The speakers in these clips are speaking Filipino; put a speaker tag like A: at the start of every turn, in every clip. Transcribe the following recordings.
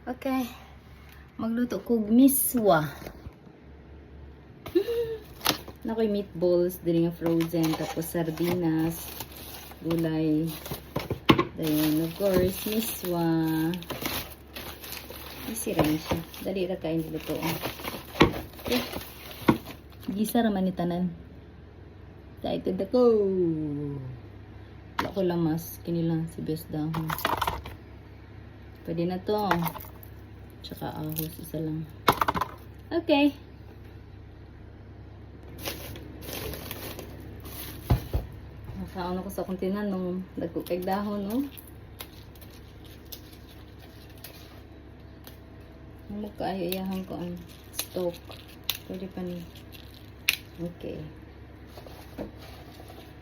A: Okay. Magluto ko miswa. Nakoy meatballs, dili nga frozen, tapos sardinas, gulay. Then, of course, miswa. Easy rin siya. Dali ra kain luto. Okay. Gisa raman ni tanan. Excited ako. Wala ko lamas. Kinilang si best dahon. Pwede na to. Tsaka ahos. Isa lang. Okay. Nakaon ako sa kuntinan nung dagko kay dahon, no? Magkaayayahan ko ang stock. Pwede pa ni. Okay.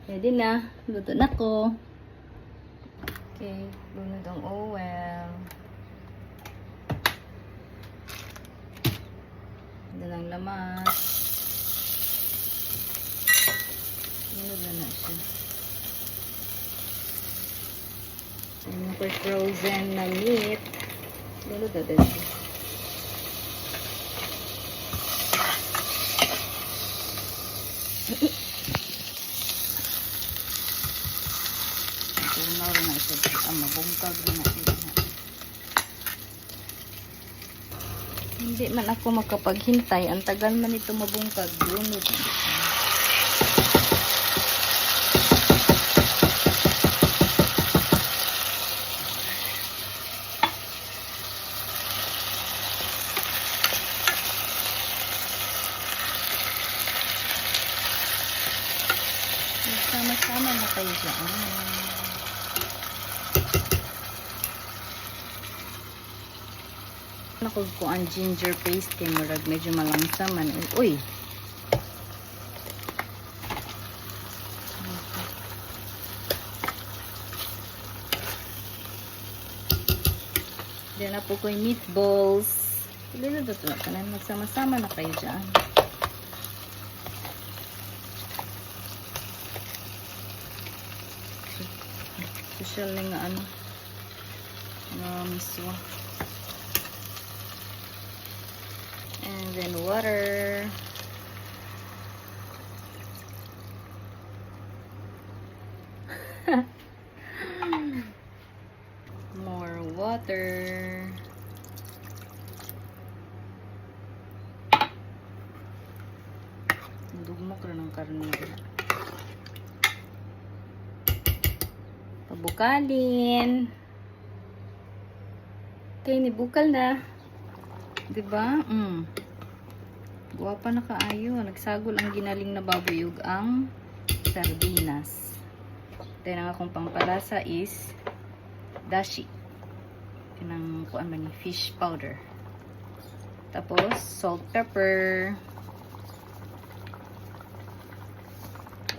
A: Pwede na. Luto na ko. Okay. Lunod ang oil. Ito lang lamas. Lunod na siya. Yung frozen na meat. Lunod na din siya. Mabungkag din natin. Hindi man ako makapaghintay. Ang tagal man ito mabungkag. Lunod. Sama-sama na kayo dyan. Nakog ko ang ginger paste kay murag medyo malangsa man. Uy! Diyan na po ko yung meatballs. Pili na ito na. Magsama-sama na kayo dyan. Social na nga ano. Miswa. And then water. More water. Dugmok rin ang karne. Pabukalin. Okay, nibukal na. Diba? Guwapa na kaayo. Nagsagol ang ginaling na babuyog ang sardinas. Then, ang akong pampalasa is dashi. Pinang kuan man ni fish powder. Tapos, salt, pepper.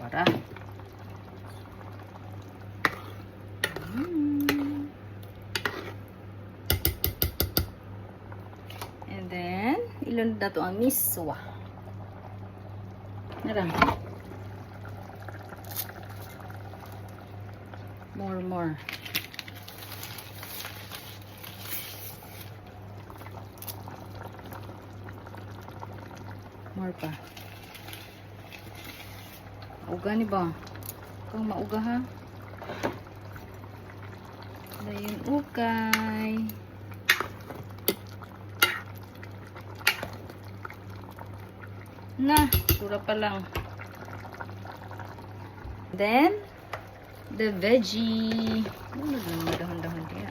A: Wara. Ilunod na ito ang miswa. Narang. More. More pa. Uga ni ba? Kung mauga ha? Dayon ukay. Na, sura pa lang. Then, the veggie. Ano na dahon-dahon diya.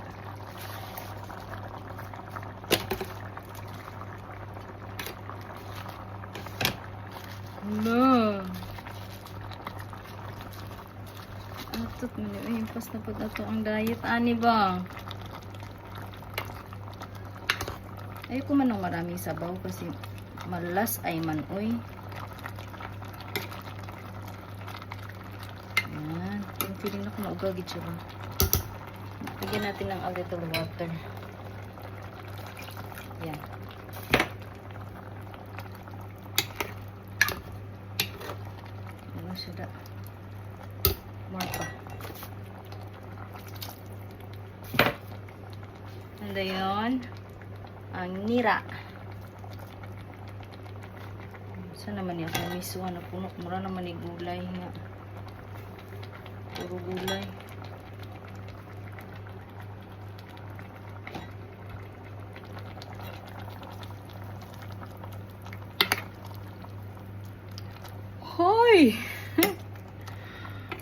A: No. Atot mo niyo. Impas na po ito ang diet. Ani ba? Ayoko man ng maraming sabaw kasi malas ay man, uy. Ayan. Yung feeling na kung maugagid siya ba. Bigyan natin ng a little water. Ayan. Ano siya da? More pa. And ayun. ang nira. Saan naman yung miswa na punok? Mura naman yung gulay nga. Puro gulay. Hoy!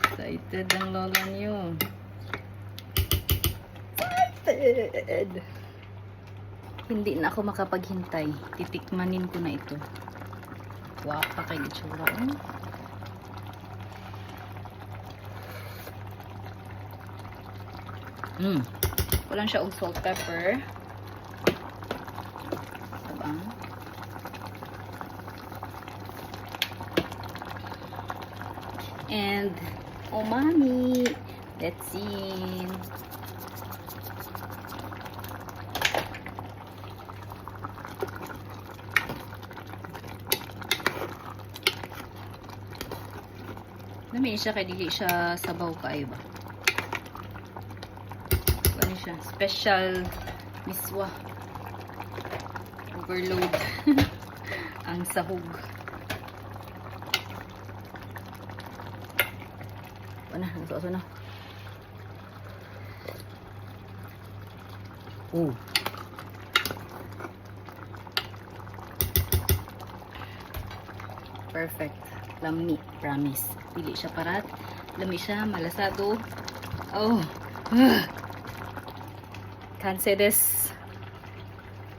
A: Excited ang lola niyo. Excited! Hindi na ako makapaghintay. Titikmanin ko na ito. Wow, pa kayo itsura. Walang siya og salt pepper. Sabang. And umami. Let's see. Namin siya kay dili siya sabaw kaayo ba. Ano siya? Special miswa. Overload. Ang sahog. Ano? Nagsaso na. Perfect. Lami. Promise. Dili siya parat. Lami siya. Malasado. Oh. Can't say this.